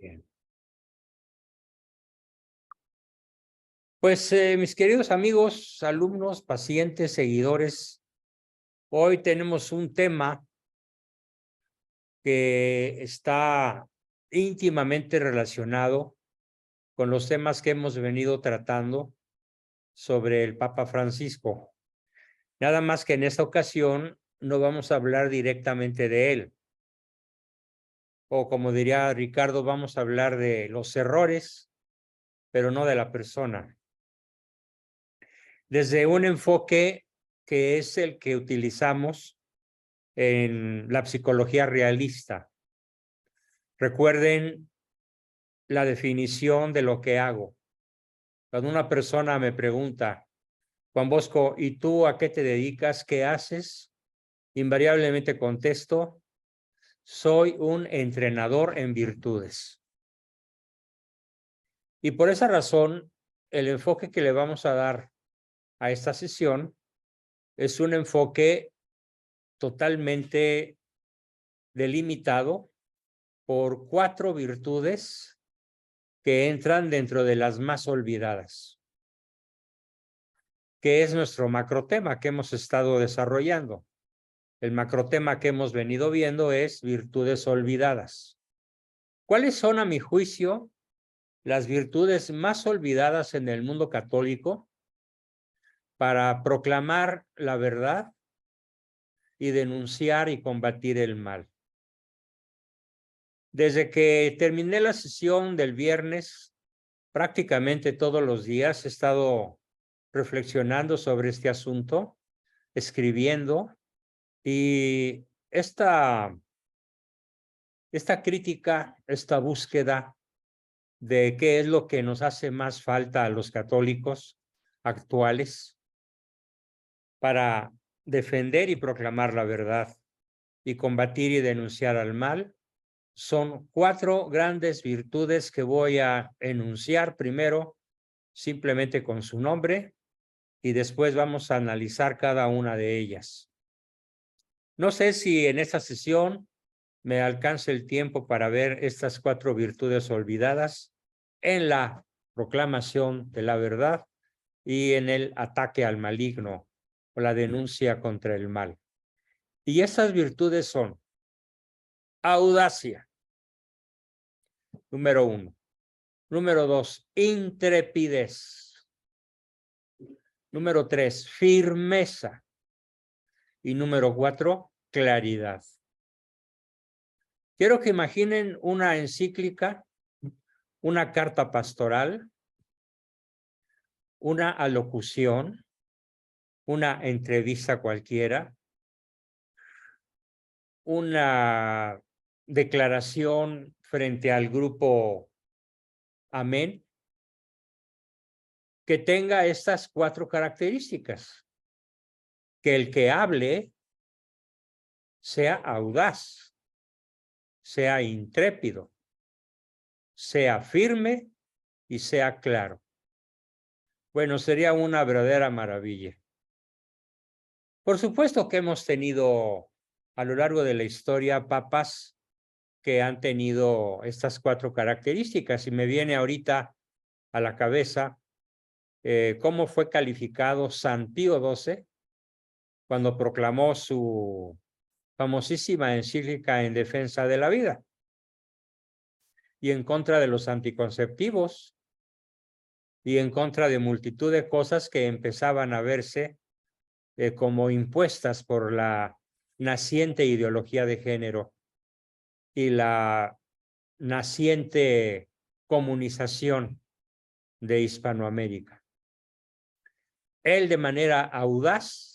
Bien. Pues mis queridos amigos, alumnos, pacientes, seguidores, hoy tenemos un tema que está íntimamente relacionado con los temas que hemos venido tratando sobre el Papa Francisco. Nada más que en esta ocasión no vamos a hablar directamente de él, o como diría Ricardo, vamos a hablar de los errores, pero no de la persona. Desde un enfoque que es el que utilizamos en la psicología realista. Recuerden la definición de lo que hago. Cuando una persona me pregunta, Juan Bosco, ¿y tú a qué te dedicas? ¿Qué haces? Invariablemente contesto, soy un entrenador en virtudes. Y por esa razón, el enfoque que le vamos a dar a esta sesión es un enfoque totalmente delimitado por 4 virtudes que entran dentro de las más olvidadas, que es nuestro macrotema que hemos estado desarrollando. El macrotema que hemos venido viendo es virtudes olvidadas. ¿Cuáles son, a mi juicio, las virtudes más olvidadas en el mundo católico para proclamar la verdad y denunciar y combatir el mal? Desde que terminé la sesión del viernes, prácticamente todos los días he estado reflexionando sobre este asunto, escribiendo, y esta crítica, esta búsqueda de qué es lo que nos hace más falta a los católicos actuales para defender y proclamar la verdad y combatir y denunciar al mal, son 4 grandes virtudes que voy a enunciar primero simplemente con su nombre y después vamos a analizar cada una de ellas. No sé si en esta sesión me alcance el tiempo para ver estas 4 virtudes olvidadas en la proclamación de la verdad y en el ataque al maligno o la denuncia contra el mal. Y esas virtudes son audacia, número 1. Número 2, intrepidez. Número 3, firmeza. Y número 4, claridad. Quiero que imaginen una encíclica, una carta pastoral, una alocución, una entrevista cualquiera, una declaración frente al grupo Amén, que tenga estas 4 características. Que el que hable sea audaz, sea intrépido, sea firme y sea claro. Bueno, sería una verdadera maravilla. Por supuesto que hemos tenido a lo largo de la historia papas que han tenido estas 4 características y me viene ahorita a la cabeza cómo fue calificado San Pío XII cuando proclamó su famosísima encíclica en defensa de la vida y en contra de los anticonceptivos y en contra de multitud de cosas que empezaban a verse como impuestas por la naciente ideología de género y la naciente comunización de Hispanoamérica. Él de manera audaz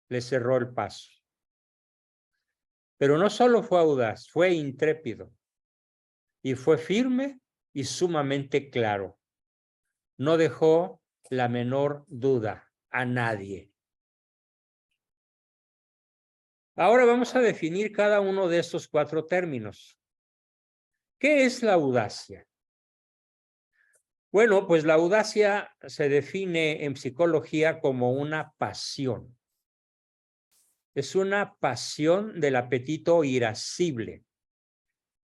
le cerró el paso. Pero no solo fue audaz, fue intrépido y fue firme y sumamente claro. No dejó la menor duda a nadie. Ahora vamos a definir cada uno de estos 4 términos. ¿Qué es la audacia? Bueno, pues la audacia se define en psicología como una pasión. Es una pasión del apetito irascible,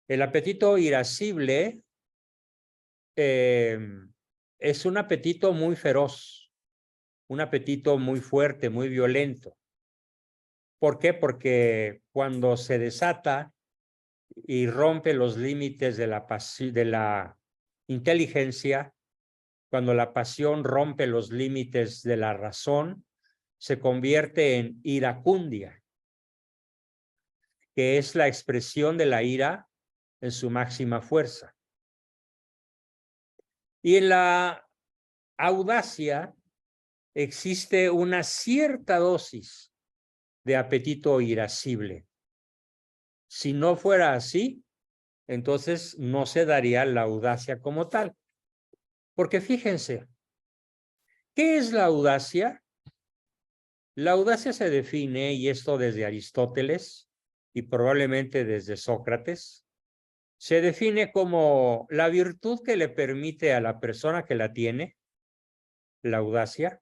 El apetito irascible es un apetito muy feroz, un apetito muy fuerte, muy violento. ¿Por qué? Porque cuando se desata y rompe los límites de la inteligencia, cuando la pasión rompe los límites de la razón, se convierte en iracundia, que es la expresión de la ira en su máxima fuerza. Y en la audacia existe una cierta dosis de apetito irascible. Si no fuera así, entonces no se daría la audacia como tal. Porque fíjense, ¿qué es la audacia? La audacia se define, y esto desde Aristóteles y probablemente desde Sócrates, se define como la virtud que le permite a la persona que la tiene, la audacia,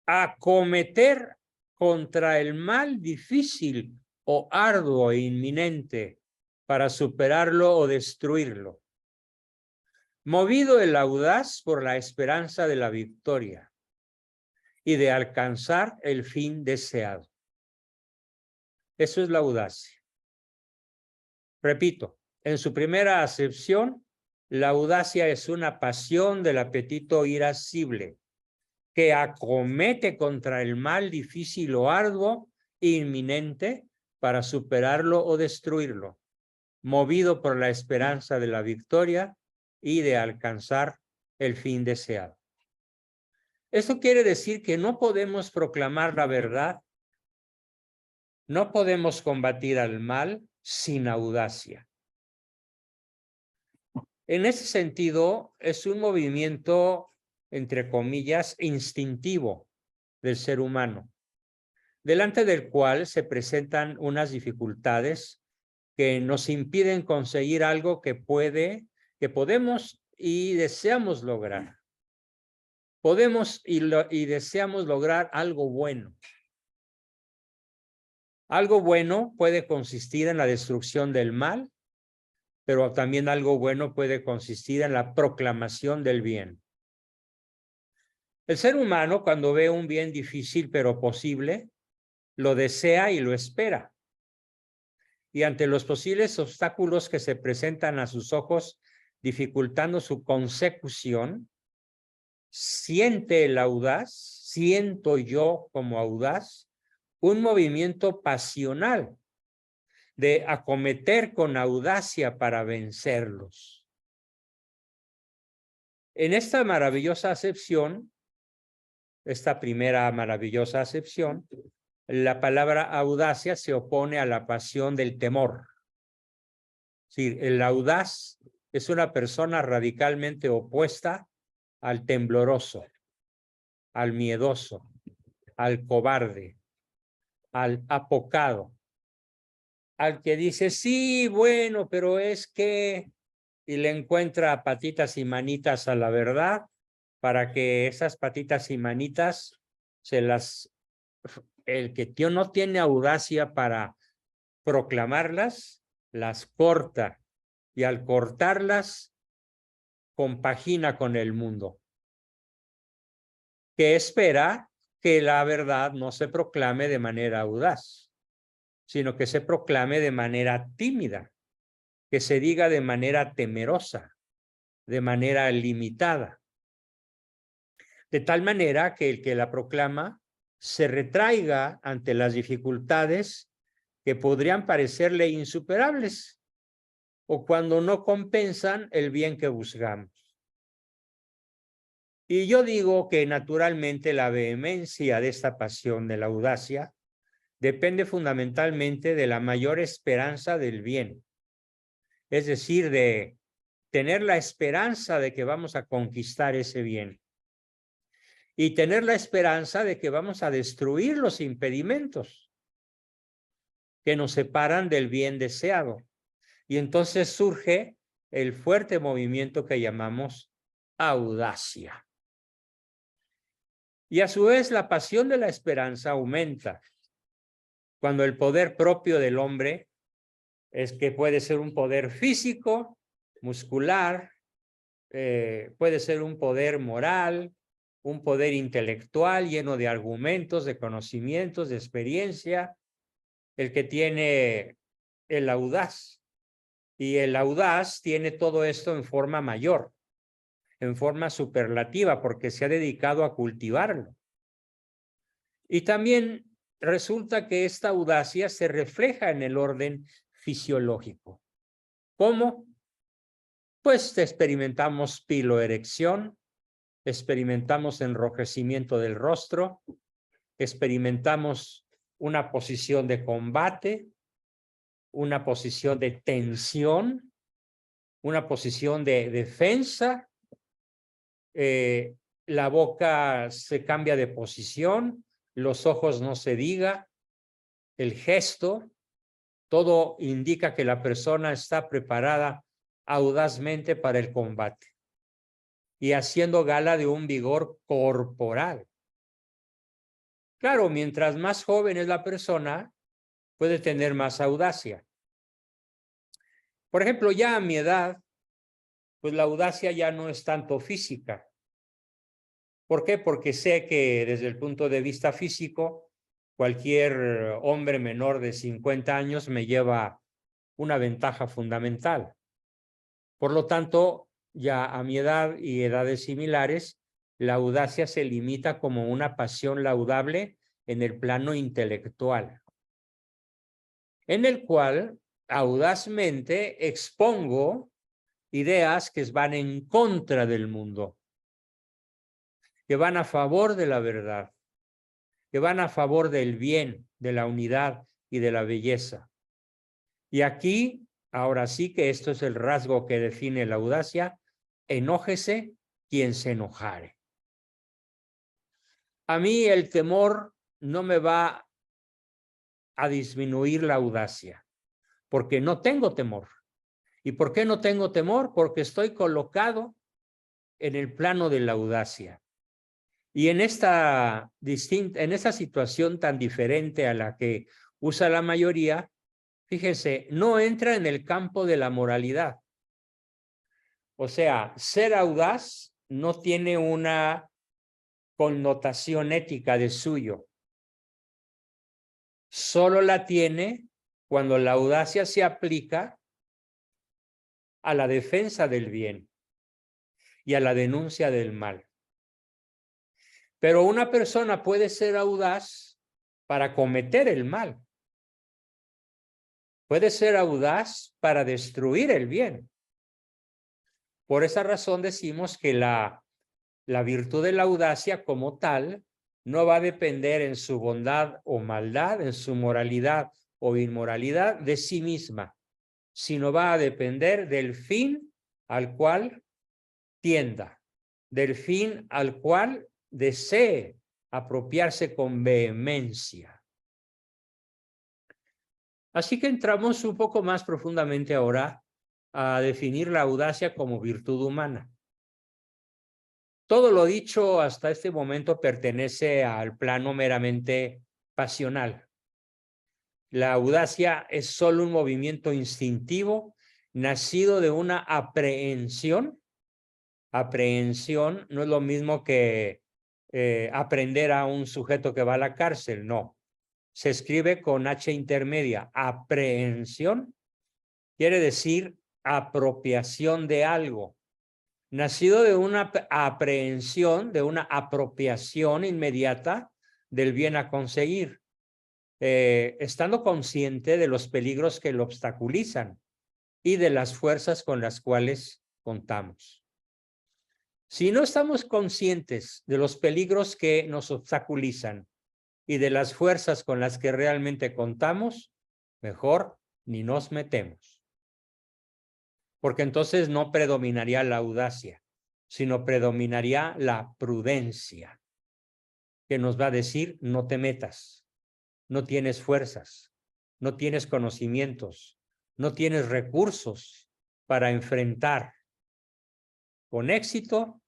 acometer contra el mal difícil o arduo e inminente para superarlo o destruirlo. Movido el audaz por la esperanza de la victoria y de alcanzar el fin deseado. Eso es la audacia. Repito, en su primera acepción, la audacia es una pasión del apetito irascible que acomete contra el mal difícil o arduo inminente para superarlo o destruirlo, movido por la esperanza de la victoria y de alcanzar el fin deseado. Esto quiere decir que no podemos proclamar la verdad, no podemos combatir al mal sin audacia. En ese sentido, es un movimiento, entre comillas, instintivo del ser humano, delante del cual se presentan unas dificultades que nos impiden conseguir algo que podemos y deseamos lograr. Podemos y deseamos lograr algo bueno. Algo bueno puede consistir en la destrucción del mal, pero también algo bueno puede consistir en la proclamación del bien. El ser humano, cuando ve un bien difícil pero posible, lo desea y lo espera. Y ante los posibles obstáculos que se presentan a sus ojos, dificultando su consecución, siente el audaz, siento yo como audaz, un movimiento pasional de acometer con audacia para vencerlos. En esta maravillosa acepción, esta primera maravillosa acepción, la palabra audacia se opone a la pasión del temor. Sí, el audaz es una persona radicalmente opuesta al tembloroso, al miedoso, al cobarde, al apocado, al que dice, sí, bueno, pero es que, y le encuentra patitas y manitas a la verdad, para que esas patitas y manitas el que no tiene audacia para proclamarlas, las corta, y al cortarlas, compagina con el mundo, que espera que la verdad no se proclame de manera audaz, sino que se proclame de manera tímida, que se diga de manera temerosa, de manera limitada, de tal manera que el que la proclama se retraiga ante las dificultades que podrían parecerle insuperables o cuando no compensan el bien que buscamos. Y yo digo que naturalmente la vehemencia de esta pasión de la audacia depende fundamentalmente de la mayor esperanza del bien, es decir, de tener la esperanza de que vamos a conquistar ese bien y tener la esperanza de que vamos a destruir los impedimentos que nos separan del bien deseado. Y entonces surge el fuerte movimiento que llamamos audacia. Y a su vez la pasión de la esperanza aumenta cuando el poder propio del hombre Es que puede ser un poder físico, muscular, puede ser un poder moral, un poder intelectual lleno de argumentos, de conocimientos, de experiencia, el que tiene el audaz. Y el audaz tiene todo esto en forma mayor, en forma superlativa, porque se ha dedicado a cultivarlo. Y también resulta que esta audacia se refleja en el orden fisiológico. ¿Cómo? Pues experimentamos piloerección, experimentamos enrojecimiento del rostro, experimentamos una posición de combate, una posición de tensión, una posición de defensa, la boca se cambia de posición, los ojos no se diga, el gesto, todo indica que la persona está preparada audazmente para el combate y haciendo gala de un vigor corporal. Claro, mientras más joven es la persona, puede tener más audacia. Por ejemplo, ya a mi edad, pues la audacia ya no es tanto física. ¿Por qué? Porque sé que desde el punto de vista físico, cualquier hombre menor de 50 años me lleva una ventaja fundamental. Por lo tanto, ya a mi edad y edades similares, la audacia se limita como una pasión laudable en el plano intelectual, en el cual audazmente expongo ideas que van en contra del mundo, que van a favor de la verdad, que van a favor del bien, de la unidad y de la belleza. Y aquí, ahora sí que esto es el rasgo que define la audacia: enójese quien se enojare. A mí el temor no me va a disminuir la audacia, porque no tengo temor. ¿Y por qué no tengo temor? Porque estoy colocado en el plano de la audacia. Y en esta situación tan diferente a la que usa la mayoría, fíjense, no entra en el campo de la moralidad. O sea, ser audaz no tiene una connotación ética de suyo. Solo la tiene cuando la audacia se aplica a la defensa del bien y a la denuncia del mal. Pero una persona puede ser audaz para cometer el mal. Puede ser audaz para destruir el bien. Por esa razón decimos que la virtud de la audacia como tal no va a depender en su bondad o maldad, en su moralidad o inmoralidad de sí misma, sino va a depender del fin al cual tienda, del fin al cual desee apropiarse con vehemencia. Así que entramos un poco más profundamente ahora a definir la audacia como virtud humana. Todo lo dicho hasta este momento pertenece al plano meramente pasional. La audacia es solo un movimiento instintivo nacido de una aprehensión. Aprehensión no es lo mismo que aprender a un sujeto que va a la cárcel, no. Se escribe con H intermedia. Aprehensión quiere decir apropiación de algo. Nacido de una aprehensión, de una apropiación inmediata del bien a conseguir, estando consciente de los peligros que lo obstaculizan y de las fuerzas con las cuales contamos. Si no estamos conscientes de los peligros que nos obstaculizan y de las fuerzas con las que realmente contamos, mejor ni nos metemos. Porque entonces no predominaría la audacia, sino predominaría la prudencia, que nos va a decir: no te metas, no tienes fuerzas, no tienes conocimientos, no tienes recursos para enfrentar con éxito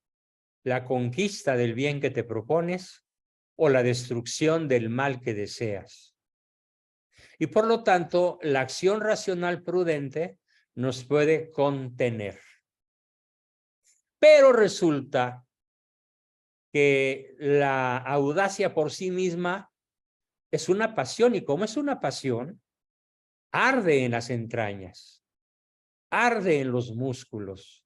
la conquista del bien que te propones o la destrucción del mal que deseas. Y por lo tanto, la acción racional prudente nos puede contener. Pero resulta que la audacia por sí misma es una pasión, y como es una pasión, arde en las entrañas, arde en los músculos,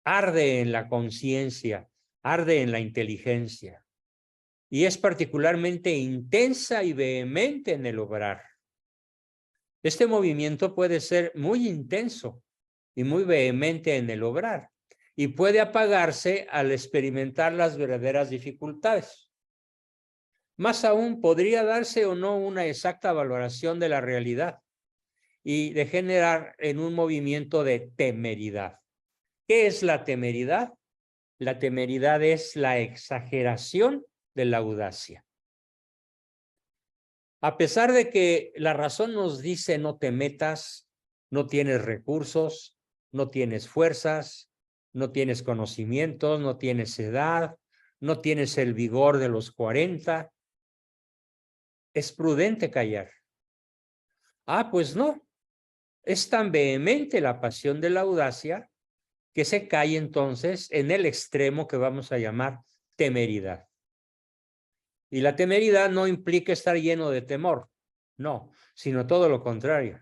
arde en la conciencia, arde en la inteligencia, y es particularmente intensa y vehemente en el obrar. Este movimiento puede ser muy intenso y muy vehemente en el obrar, y puede apagarse al experimentar las verdaderas dificultades. Más aún, podría darse o no una exacta valoración de la realidad y degenerar en un movimiento de temeridad. ¿Qué es la temeridad? La temeridad es la exageración de la audacia. A pesar de que la razón nos dice no te metas, no tienes recursos, no tienes fuerzas, no tienes conocimientos, no tienes edad, no tienes el vigor de los 40, es prudente callar. Pues no, es tan vehemente la pasión de la audacia que se cae entonces en el extremo que vamos a llamar temeridad. Y la temeridad no implica estar lleno de temor, no, sino todo lo contrario.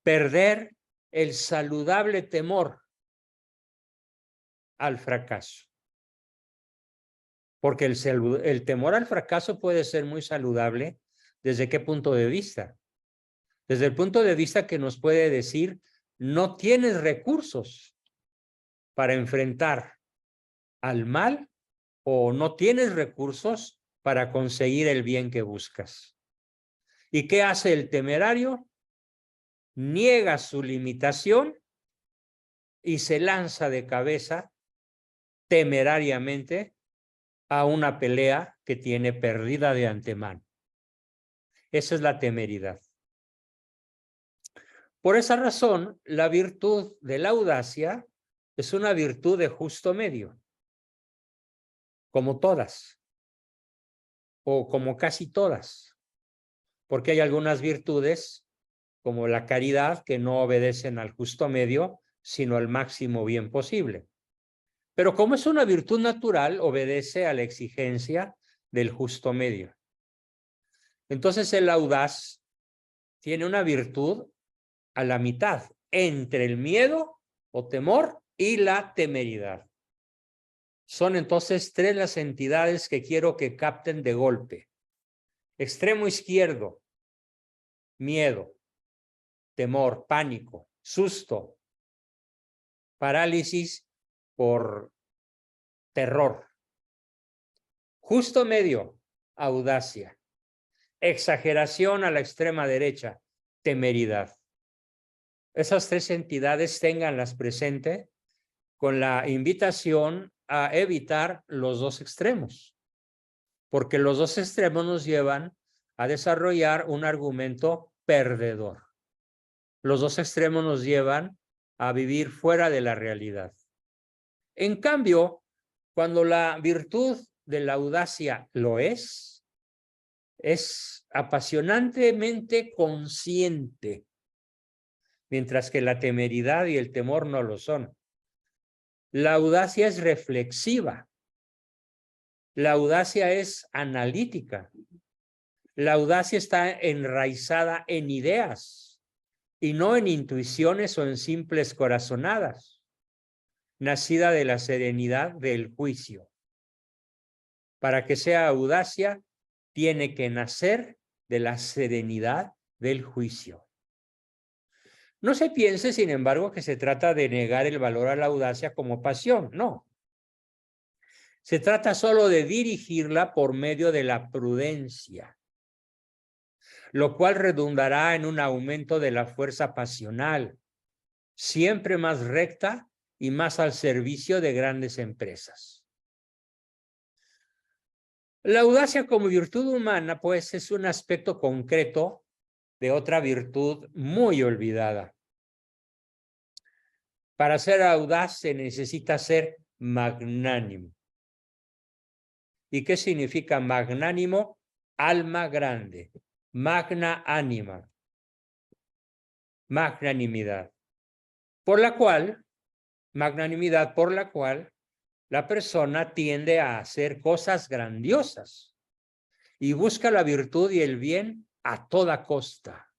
Perder el saludable temor al fracaso. Porque el temor al fracaso puede ser muy saludable. ¿Desde qué punto de vista? Desde el punto de vista que nos puede decir, no tienes recursos para enfrentar al mal, o no tienes recursos para conseguir el bien que buscas. ¿Y qué hace el temerario? Niega su limitación y se lanza de cabeza temerariamente a una pelea que tiene perdida de antemano. Esa es la temeridad. Por esa razón, la virtud de la audacia es una virtud de justo medio, como todas, o como casi todas, porque hay algunas virtudes, como la caridad, que no obedecen al justo medio, sino al máximo bien posible. Pero como es una virtud natural, obedece a la exigencia del justo medio. Entonces el audaz tiene una virtud a la mitad, entre el miedo o temor y la temeridad. Son entonces tres las entidades que quiero que capten de golpe. Extremo izquierdo, miedo, temor, pánico, susto, parálisis por terror. Justo medio, audacia. Exageración a la extrema derecha, temeridad. Esas tres entidades ténganlas presente con la invitación a evitar los dos extremos, porque los dos extremos nos llevan a desarrollar un argumento perdedor. Los dos extremos nos llevan a vivir fuera de la realidad. En cambio, cuando la virtud de la audacia lo es apasionantemente consciente, mientras que la temeridad y el temor no lo son. La audacia es reflexiva. La audacia es analítica. La audacia está enraizada en ideas y no en intuiciones o en simples corazonadas, nacida de la serenidad del juicio. Para que sea audacia, tiene que nacer de la serenidad del juicio. No se piense, sin embargo, que se trata de negar el valor a la audacia como pasión, no. Se trata solo de dirigirla por medio de la prudencia, lo cual redundará en un aumento de la fuerza pasional, siempre más recta y más al servicio de grandes empresas. La audacia como virtud humana, pues, es un aspecto concreto de otra virtud muy olvidada. Para ser audaz se necesita ser magnánimo. ¿Y qué significa magnánimo? Alma grande. magna anima, magnanimidad, por la cual, magnanimidad por la cual la persona tiende a hacer cosas grandiosas y busca la virtud y el bien a toda costa.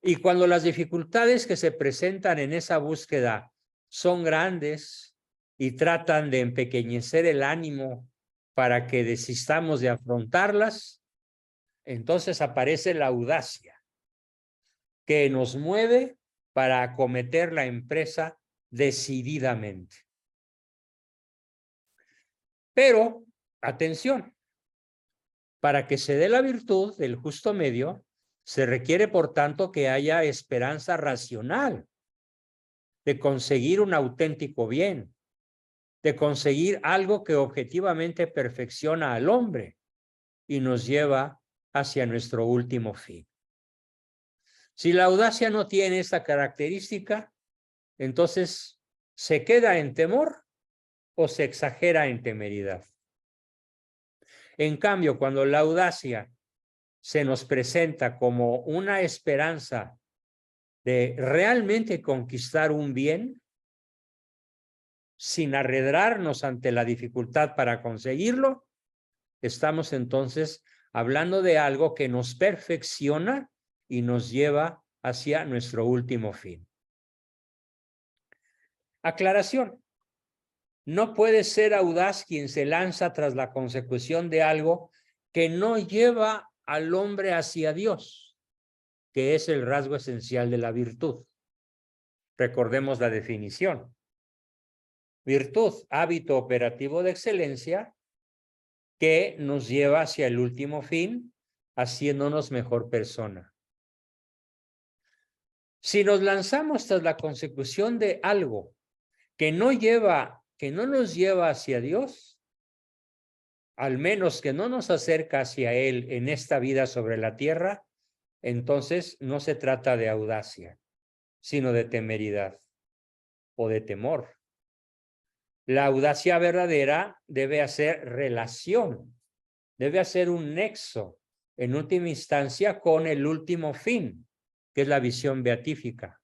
Y cuando las dificultades que se presentan en esa búsqueda son grandes y tratan de empequeñecer el ánimo para que desistamos de afrontarlas, entonces aparece la audacia que nos mueve para acometer la empresa decididamente. Pero, atención, para que se dé la virtud del justo medio, se requiere, por tanto, que haya esperanza racional de conseguir un auténtico bien, de conseguir algo que objetivamente perfecciona al hombre y nos lleva hacia nuestro último fin. Si la audacia no tiene esta característica, entonces se queda en temor o se exagera en temeridad. En cambio, cuando la audacia se nos presenta como una esperanza de realmente conquistar un bien, sin arredrarnos ante la dificultad para conseguirlo, estamos entonces hablando de algo que nos perfecciona y nos lleva hacia nuestro último fin. Aclaración. No puede ser audaz quien se lanza tras la consecución de algo que no lleva al hombre hacia Dios, que es el rasgo esencial de la virtud. Recordemos la definición. Virtud, hábito operativo de excelencia que nos lleva hacia el último fin, haciéndonos mejor persona. Si nos lanzamos tras la consecución de algo que no nos lleva hacia Dios, al menos que no nos acerca hacia Él en esta vida sobre la tierra, entonces no se trata de audacia, sino de temeridad o de temor. La audacia verdadera debe hacer relación, debe hacer un nexo, en última instancia, con el último fin, que es la visión beatífica,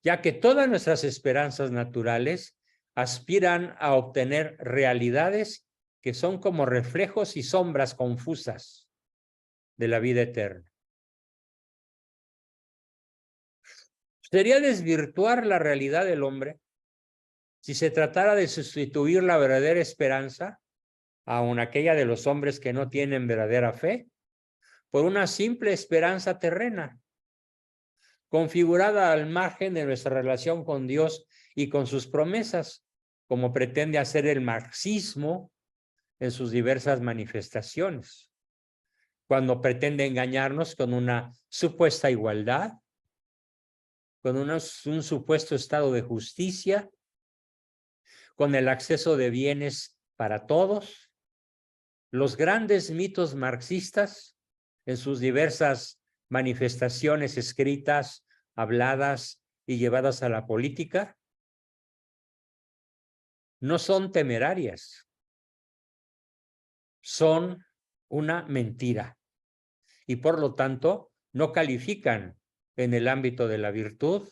ya que todas nuestras esperanzas naturales aspiran a obtener realidades que son como reflejos y sombras confusas de la vida eterna. Sería desvirtuar la realidad del hombre si se tratara de sustituir la verdadera esperanza, aun aquella de los hombres que no tienen verdadera fe, por una simple esperanza terrena, configurada al margen de nuestra relación con Dios y con sus promesas, como pretende hacer el marxismo en sus diversas manifestaciones, cuando pretende engañarnos con una supuesta igualdad, con un supuesto estado de justicia, con el acceso de bienes para todos. Los grandes mitos marxistas, en sus diversas manifestaciones escritas, habladas y llevadas a la política, no son temerarias, son una mentira y por lo tanto no califican en el ámbito de la virtud,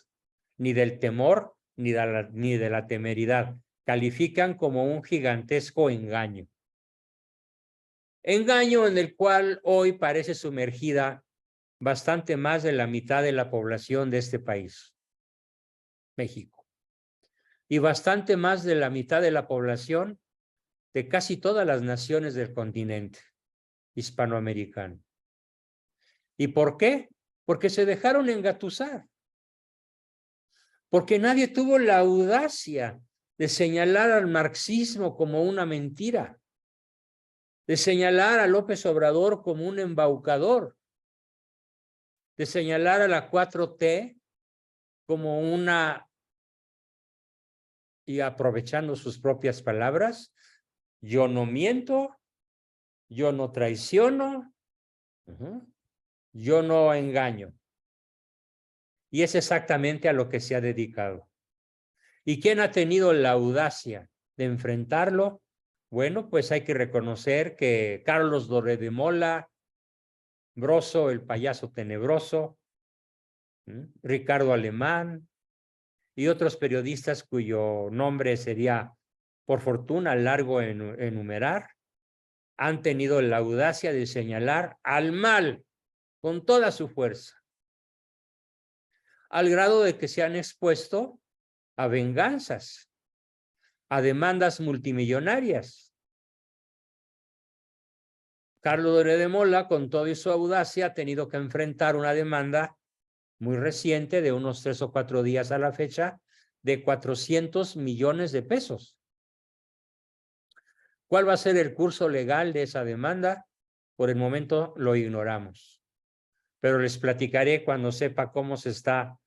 ni del temor, ni de la temeridad. Califican como un gigantesco engaño. Engaño en el cual hoy parece sumergida bastante más de la mitad de la población de este país, México, y bastante más de la mitad de la población de casi todas las naciones del continente hispanoamericano. ¿Y por qué? Porque se dejaron engatusar. Porque nadie tuvo la audacia de señalar al marxismo como una mentira, de señalar a López Obrador como un embaucador, de señalar a la 4T como una, y aprovechando sus propias palabras, yo no miento, yo no traiciono, yo no engaño. Y es exactamente a lo que se ha dedicado. ¿Y quién ha tenido la audacia de enfrentarlo? Bueno, pues hay que reconocer que Carlos Loret de Mola, Broso, el payaso tenebroso, Ricardo Alemán y otros periodistas cuyo nombre sería, por fortuna, largo en enumerar, han tenido la audacia de señalar al mal con toda su fuerza, al grado de que se han expuesto a venganzas, a demandas multimillonarias. Carlos Loret de Mola, con toda su audacia, ha tenido que enfrentar una demanda muy reciente, de unos 3 o 4 días a la fecha, de 400 millones de pesos. ¿Cuál va a ser el curso legal de esa demanda? Por el momento lo ignoramos, pero les platicaré cuando sepa cómo se está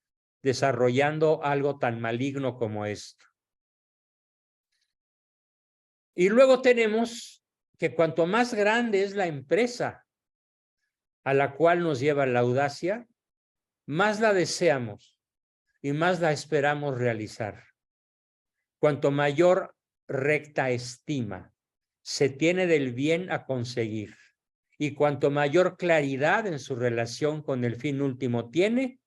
desarrollando algo tan maligno como esto. Y luego tenemos que cuanto más grande es la empresa a la cual nos lleva la audacia, más la deseamos y más la esperamos realizar. Cuanto mayor recta estima se tiene del bien a conseguir y cuanto mayor claridad en su relación con el fin último tiene,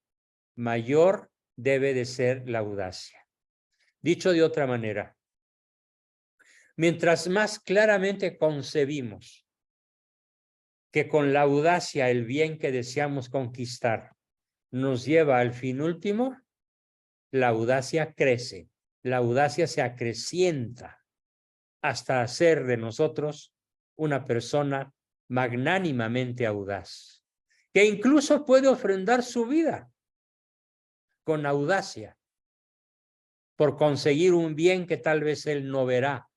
mayor debe de ser la audacia. Dicho de otra manera, mientras más claramente concebimos que con la audacia el bien que deseamos conquistar nos lleva al fin último, la audacia crece, la audacia se acrecienta hasta hacer de nosotros una persona magnánimamente audaz, que incluso puede ofrendar su vida con audacia por conseguir un bien que tal vez él no verá,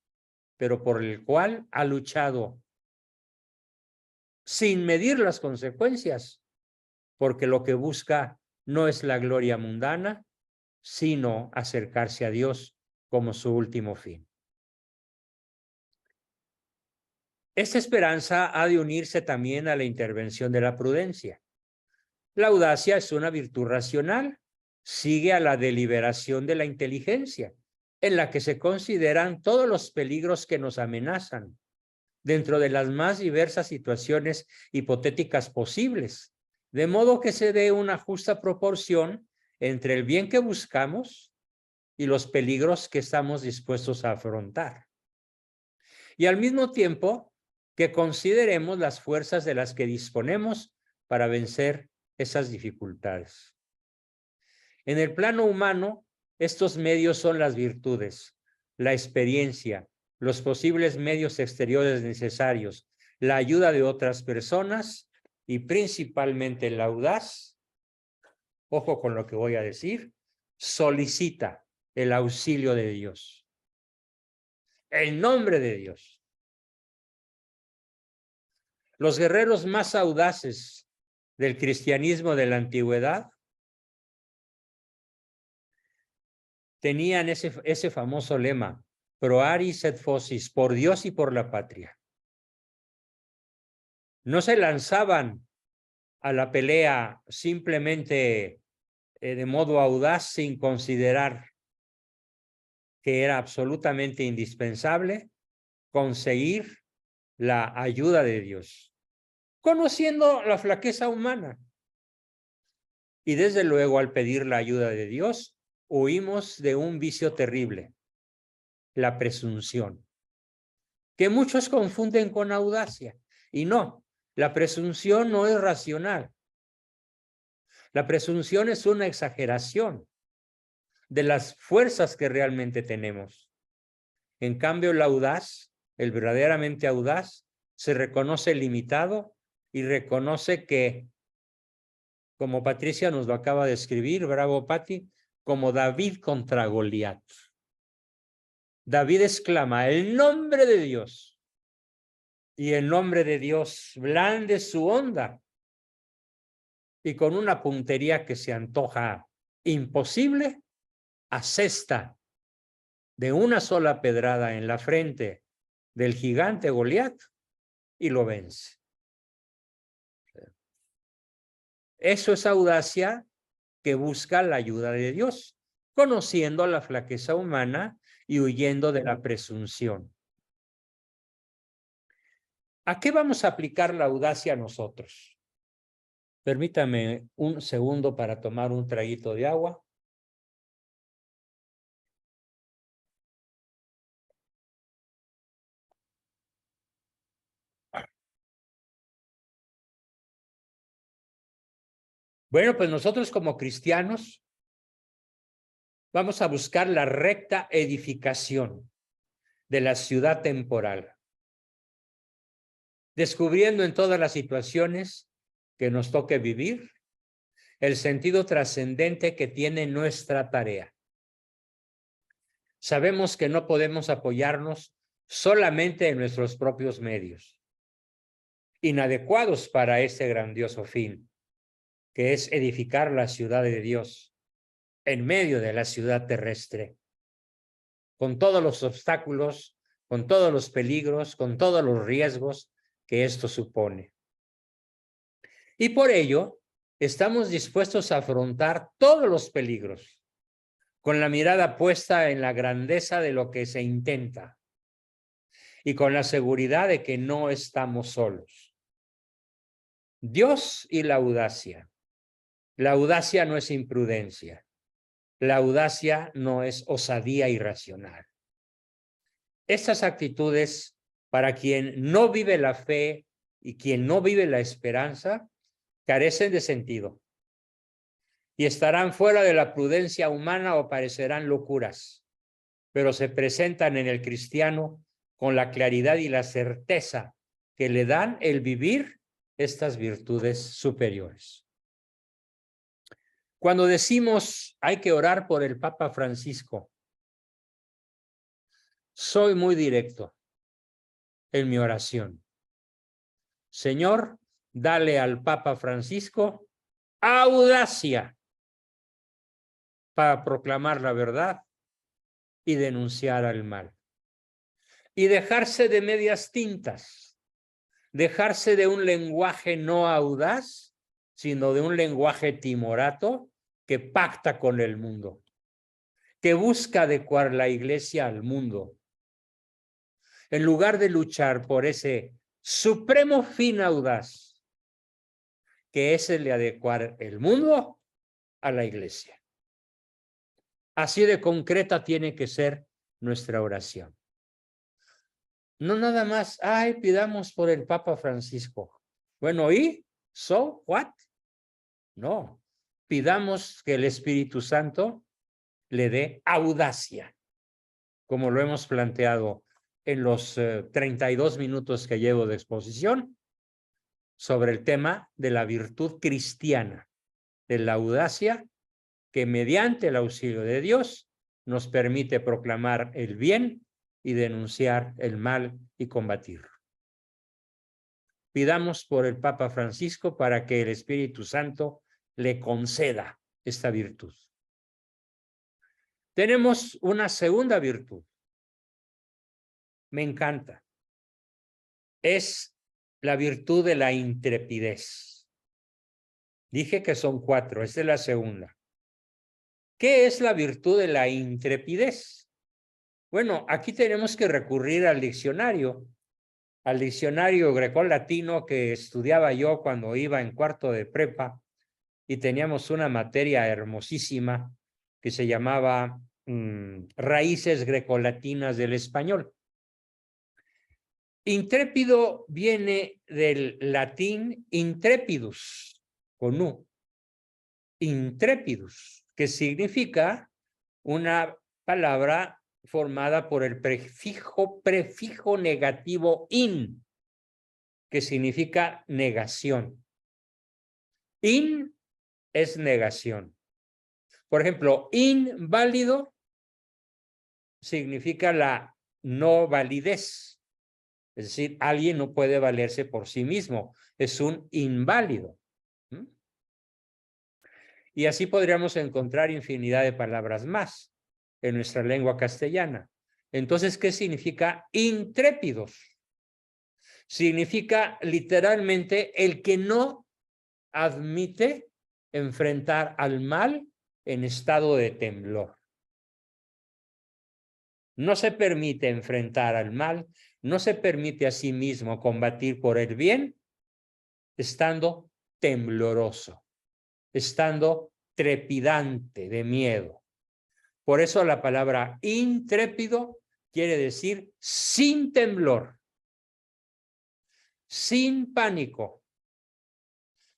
pero por el cual ha luchado sin medir las consecuencias, porque lo que busca no es la gloria mundana, sino acercarse a Dios como su último fin. Esta esperanza ha de unirse también a la intervención de la prudencia. La audacia es una virtud racional, sigue a la deliberación de la inteligencia, en la que se consideran todos los peligros que nos amenazan, dentro de las más diversas situaciones hipotéticas posibles, de modo que se dé una justa proporción entre el bien que buscamos y los peligros que estamos dispuestos a afrontar. Y al mismo tiempo que consideremos las fuerzas de las que disponemos para vencer esas dificultades. En el plano humano, estos medios son las virtudes, la experiencia, los posibles medios exteriores necesarios, la ayuda de otras personas y principalmente el audaz, ojo con lo que voy a decir, solicita el auxilio de Dios. El nombre de Dios. Los guerreros más audaces del cristianismo de la antigüedad tenían ese famoso lema, pro aris et focis, por Dios y por la patria. No se lanzaban a la pelea simplemente de modo audaz sin considerar que era absolutamente indispensable conseguir la ayuda de Dios, conociendo la flaqueza humana. Y desde luego, al pedir la ayuda de Dios, huimos de un vicio terrible, la presunción, que muchos confunden con audacia. Y no, la presunción no es racional. La presunción es una exageración de las fuerzas que realmente tenemos. En cambio, el audaz, el verdaderamente audaz, se reconoce limitado y reconoce que, como Patricia nos lo acaba de escribir, bravo Pati, como David contra Goliat. David exclama, el nombre de Dios. Y el nombre de Dios blande su onda. Y con una puntería que se antoja imposible, asesta de una sola pedrada en la frente del gigante Goliat y lo vence. Eso es audacia que busca la ayuda de Dios, conociendo la flaqueza humana y huyendo de la presunción. ¿A qué vamos a aplicar la audacia nosotros? Permítame un segundo para tomar un traguito de agua. Bueno, pues nosotros como cristianos vamos a buscar la recta edificación de la ciudad temporal, descubriendo en todas las situaciones que nos toque vivir el sentido trascendente que tiene nuestra tarea. Sabemos que no podemos apoyarnos solamente en nuestros propios medios, inadecuados para ese grandioso fin, que es edificar la ciudad de Dios en medio de la ciudad terrestre, con todos los obstáculos, con todos los peligros, con todos los riesgos que esto supone. Y por ello, estamos dispuestos a afrontar todos los peligros, con la mirada puesta en la grandeza de lo que se intenta y con la seguridad de que no estamos solos. Dios y la audacia. La audacia no es imprudencia. La audacia no es osadía irracional. Estas actitudes, para quien no vive la fe y quien no vive la esperanza, carecen de sentido y estarán fuera de la prudencia humana o parecerán locuras, pero se presentan en el cristiano con la claridad y la certeza que le dan el vivir estas virtudes superiores. Cuando decimos hay que orar por el Papa Francisco, soy muy directo en mi oración. Señor, dale al Papa Francisco audacia para proclamar la verdad y denunciar al mal. Y dejarse de medias tintas, dejarse de un lenguaje no audaz, sino de un lenguaje timorato que pacta con el mundo, que busca adecuar la iglesia al mundo. En lugar de luchar por ese supremo fin audaz, que es el de adecuar el mundo a la iglesia. Así de concreta tiene que ser nuestra oración. No nada más, ay, pidamos por el Papa Francisco. Bueno, ¿y? ¿So what? No, pidamos que el Espíritu Santo le dé audacia, como lo hemos planteado en los 32 minutos que llevo de exposición sobre el tema de la virtud cristiana, de la audacia que mediante el auxilio de Dios nos permite proclamar el bien y denunciar el mal y combatirlo. Pidamos por el Papa Francisco para que el Espíritu Santo le conceda esta virtud. Tenemos una segunda virtud. Me encanta. Es la virtud de la intrepidez. Dije que son 4, esta es la segunda. ¿Qué es la virtud de la intrepidez? Bueno, aquí tenemos que recurrir al diccionario grecolatino que estudiaba yo cuando iba en cuarto de prepa y teníamos una materia hermosísima que se llamaba Raíces Grecolatinas del Español. Intrépido viene del latín intrepidus, con U. Intrepidus, que significa una palabra formada por el prefijo negativo in, que significa negación. In es negación. Por ejemplo, inválido significa la no validez. Es decir, alguien no puede valerse por sí mismo. Es un inválido. Y así podríamos encontrar infinidad de palabras más en nuestra lengua castellana. Entonces, ¿qué significa intrépidos? Significa literalmente el que no admite enfrentar al mal en estado de temblor. No se permite enfrentar al mal, no se permite a sí mismo combatir por el bien, estando tembloroso, estando trepidante de miedo. Por eso la palabra intrépido quiere decir sin temblor, sin pánico,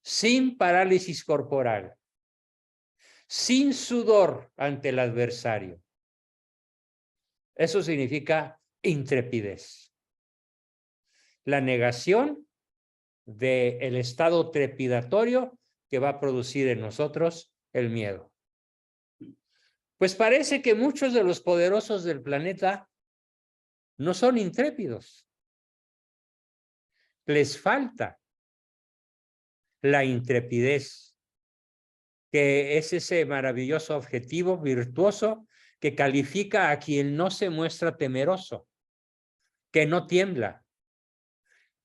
sin parálisis corporal, sin sudor ante el adversario. Eso significa intrepidez. La negación del estado trepidatorio que va a producir en nosotros el miedo. Pues parece que muchos de los poderosos del planeta no son intrépidos. Les falta la intrepidez, que es ese maravilloso objetivo virtuoso que califica a quien no se muestra temeroso, que no tiembla,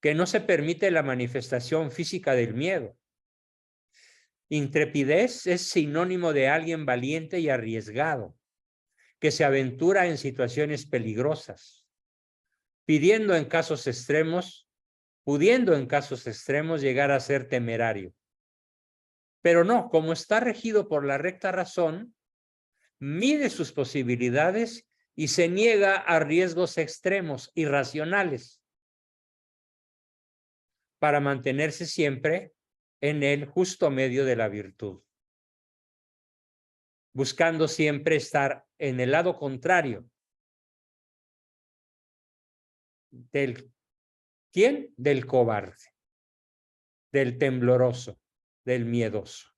que no se permite la manifestación física del miedo. Intrepidez es sinónimo de alguien valiente y arriesgado, que se aventura en situaciones peligrosas, pudiendo en casos extremos llegar a ser temerario. Pero no, como está regido por la recta razón, mide sus posibilidades y se niega a riesgos extremos, irracionales, para mantenerse siempre en el justo medio de la virtud, buscando siempre estar en el lado contrario del ¿quién? Del cobarde, del tembloroso, del miedoso.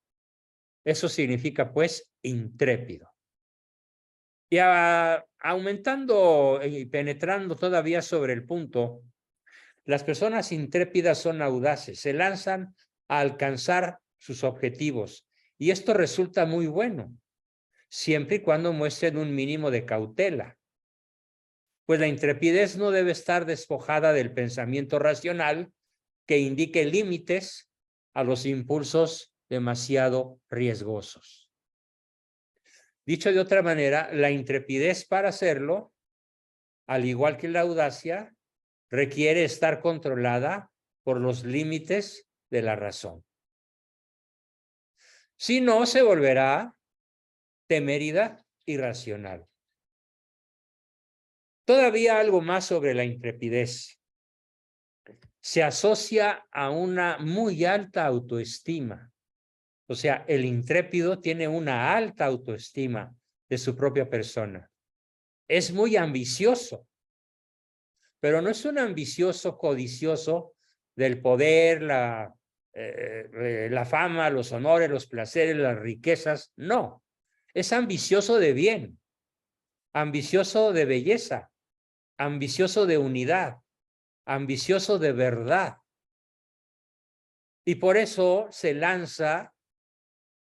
Eso significa, pues, intrépido. Y aumentando y penetrando todavía sobre el punto, las personas intrépidas son audaces, se lanzan a alcanzar sus objetivos. Y esto resulta muy bueno, siempre y cuando muestren un mínimo de cautela. Pues la intrepidez no debe estar despojada del pensamiento racional que indique límites a los impulsos demasiado riesgosos. Dicho de otra manera, la intrepidez para hacerlo, al igual que la audacia, requiere estar controlada por los límites de la razón. Si no, se volverá temeridad irracional. Todavía algo más sobre la intrepidez. Se asocia a una muy alta autoestima. O sea, el intrépido tiene una alta autoestima de su propia persona. Es muy ambicioso, pero no es un ambicioso codicioso del poder, la fama, los honores, los placeres, las riquezas. No, es ambicioso de bien, ambicioso de belleza, ambicioso de unidad, ambicioso de verdad. Y por eso se lanza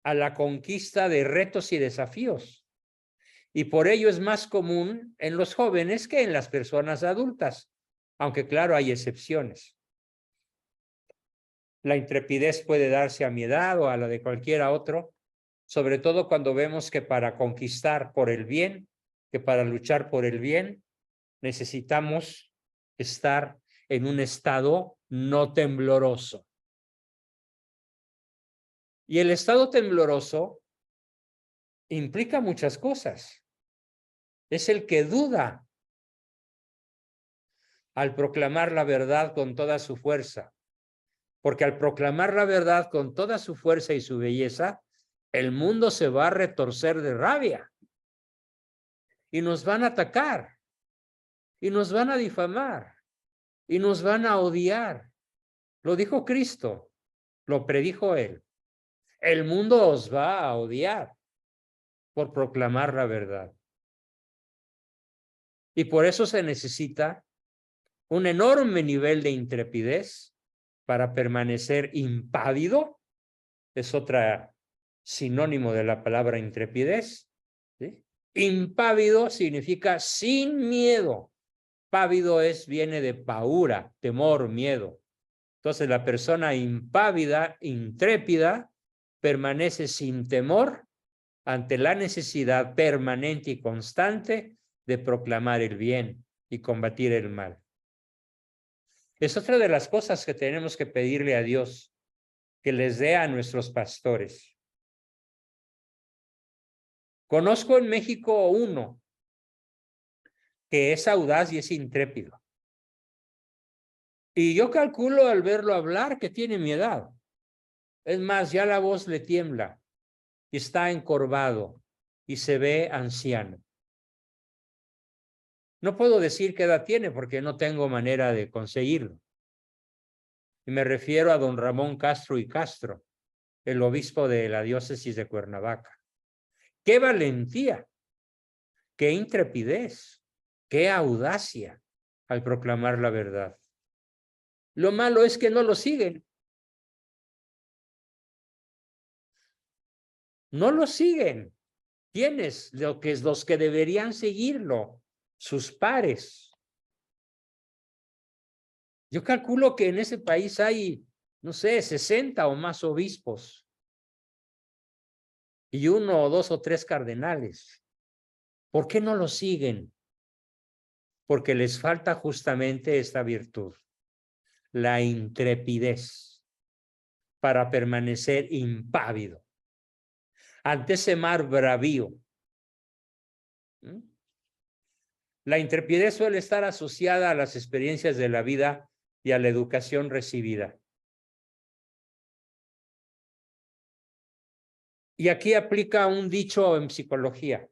a la conquista de retos y desafíos. Y por ello es más común en los jóvenes que en las personas adultas, aunque claro, hay excepciones. La intrepidez puede darse a mi edad o a la de cualquiera otro, sobre todo cuando vemos que para conquistar por el bien, que para luchar por el bien, necesitamos estar en un estado no tembloroso. Y el estado tembloroso implica muchas cosas. Es el que duda al proclamar la verdad con toda su fuerza. Porque al proclamar la verdad con toda su fuerza y su belleza, el mundo se va a retorcer de rabia. Y nos van a atacar. Y nos van a difamar. Y nos van a odiar. Lo dijo Cristo. Lo predijo Él. El mundo os va a odiar por proclamar la verdad. Y por eso se necesita un enorme nivel de intrepidez para permanecer impávido. Es otra sinónimo de la palabra intrepidez. ¿Sí? Impávido significa sin miedo. Pávido viene de paura, temor, miedo. Entonces la persona impávida, intrépida, permanece sin temor ante la necesidad permanente y constante de proclamar el bien y combatir el mal. Es otra de las cosas que tenemos que pedirle a Dios, que les dé a nuestros pastores. Conozco en México uno que es audaz y es intrépido. Y yo calculo al verlo hablar que tiene mi edad. Es más, ya la voz le tiembla y está encorvado y se ve anciano. No puedo decir qué edad tiene porque no tengo manera de conseguirlo. Y me refiero a don Ramón Castro y Castro, el obispo de la diócesis de Cuernavaca. ¡Qué valentía! ¡Qué intrepidez! ¡Qué audacia al proclamar la verdad! Lo malo es que no lo siguen. No lo siguen. ¿Quiénes? Los que deberían seguirlo, sus pares. Yo calculo que en ese país hay, no sé, 60 o más obispos y 1 o 2 o 3 cardenales. ¿Por qué no lo siguen? Porque les falta justamente esta virtud, la intrepidez, para permanecer impávido ante ese mar bravío. La intrepidez suele estar asociada a las experiencias de la vida y a la educación recibida. Y aquí aplica un dicho en psicología.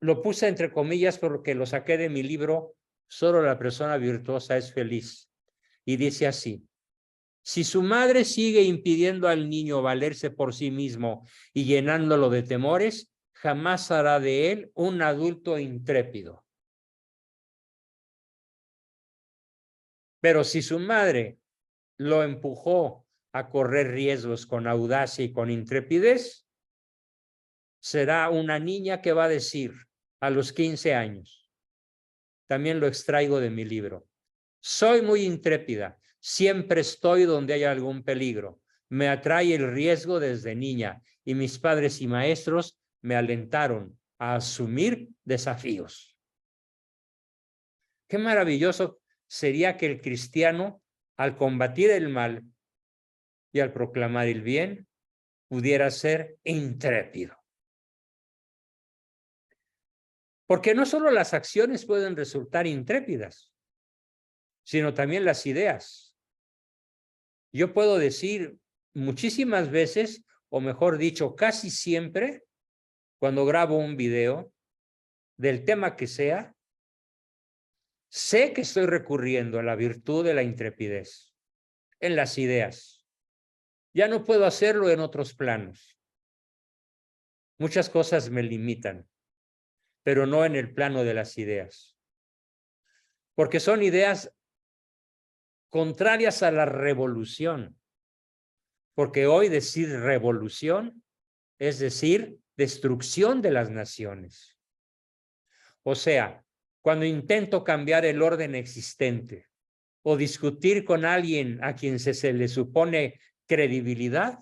Lo puse entre comillas porque lo saqué de mi libro, Solo la persona virtuosa es feliz. Y dice así: si su madre sigue impidiendo al niño valerse por sí mismo y llenándolo de temores, jamás hará de él un adulto intrépido. Pero si su madre lo empujó a correr riesgos con audacia y con intrepidez, será una niña que va a decir a los 15 años, también lo extraigo de mi libro: soy muy intrépida, siempre estoy donde hay algún peligro, me atrae el riesgo desde niña y mis padres y maestros me alentaron a asumir desafíos. Qué maravilloso sería que el cristiano, al combatir el mal y al proclamar el bien, pudiera ser intrépido. Porque no solo las acciones pueden resultar intrépidas, sino también las ideas. Yo puedo decir muchísimas veces, o mejor dicho, casi siempre, cuando grabo un video, del tema que sea, sé que estoy recurriendo a la virtud de la intrepidez en las ideas. Ya no puedo hacerlo en otros planos. Muchas cosas me limitan, pero no en el plano de las ideas. Porque son ideas contrarias a la revolución. Porque hoy decir revolución es decir destrucción de las naciones. O sea, cuando intento cambiar el orden existente o discutir con alguien a quien se le supone credibilidad,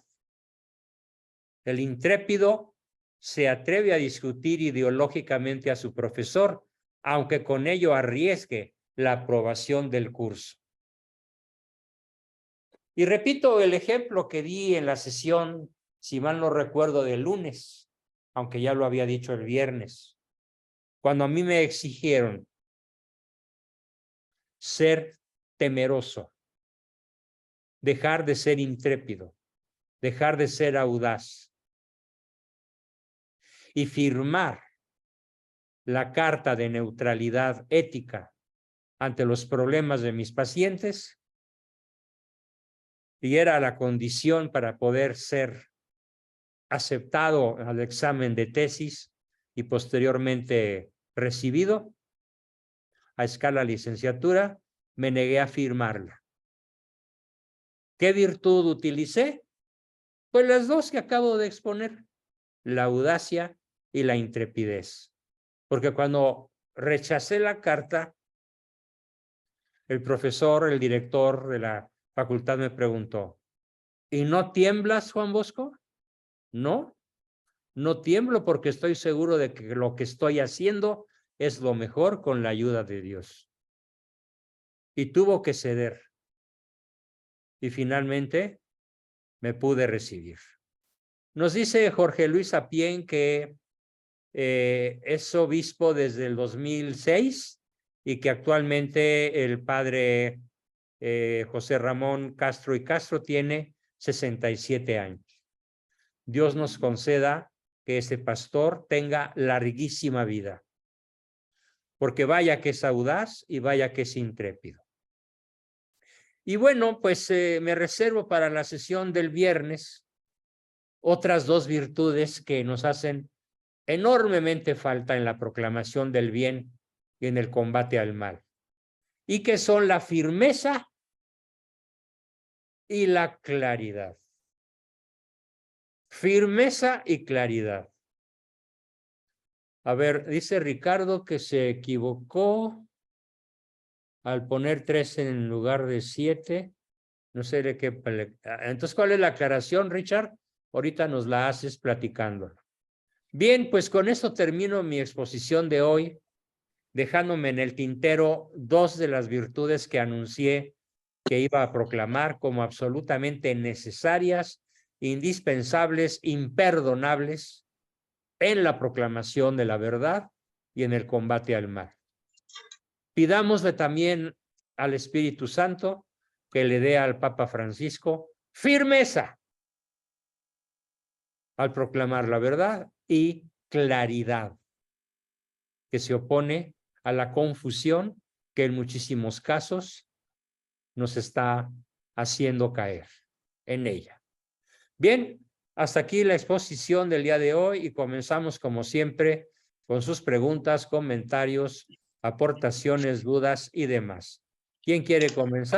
el intrépido se atreve a discutir ideológicamente a su profesor, aunque con ello arriesgue la aprobación del curso. Y repito el ejemplo que di en la sesión, si mal no recuerdo, del lunes, aunque ya lo había dicho el viernes, cuando a mí me exigieron ser temeroso, dejar de ser intrépido, dejar de ser audaz y firmar la carta de neutralidad ética ante los problemas de mis pacientes, y era la condición para poder ser aceptado al examen de tesis y posteriormente recibido a escala licenciatura, me negué a firmarla. ¿Qué virtud utilicé? Pues las dos que acabo de exponer, la audacia y la intrepidez. Porque cuando rechacé la carta, el profesor, el director de la facultad me preguntó: ¿y no tiemblas, Juan Bosco? No, no tiemblo porque estoy seguro de que lo que estoy haciendo es lo mejor con la ayuda de Dios. Y tuvo que ceder. y finalmente me pude recibir. Nos dice Jorge Luis Apien que es obispo desde el 2006 y que actualmente el padre José Ramón Castro y Castro tiene 67 años. Dios nos conceda que ese pastor tenga larguísima vida, porque vaya que es audaz y vaya que es intrépido. Y bueno, pues me reservo para la sesión del viernes otras dos virtudes que nos hacen enormemente falta en la proclamación del bien y en el combate al mal, y que son la firmeza y la claridad. Firmeza y claridad. A ver, dice Ricardo que se equivocó al poner 3 en lugar de 7. No sé de qué. Entonces, ¿cuál es la aclaración, Richard? Ahorita nos la haces platicando. Bien, pues con esto termino mi exposición de hoy, dejándome en el tintero 2 de las virtudes que anuncié que iba a proclamar como absolutamente necesarias, indispensables, imperdonables en la proclamación de la verdad y en el combate al mal. Pidámosle también al Espíritu Santo que le dé al Papa Francisco firmeza al proclamar la verdad y claridad, que se opone a la confusión que en muchísimos casos nos está haciendo caer en ella. Bien, hasta aquí la exposición del día de hoy y comenzamos como siempre con sus preguntas, comentarios, aportaciones, dudas y demás. ¿Quién quiere comenzar?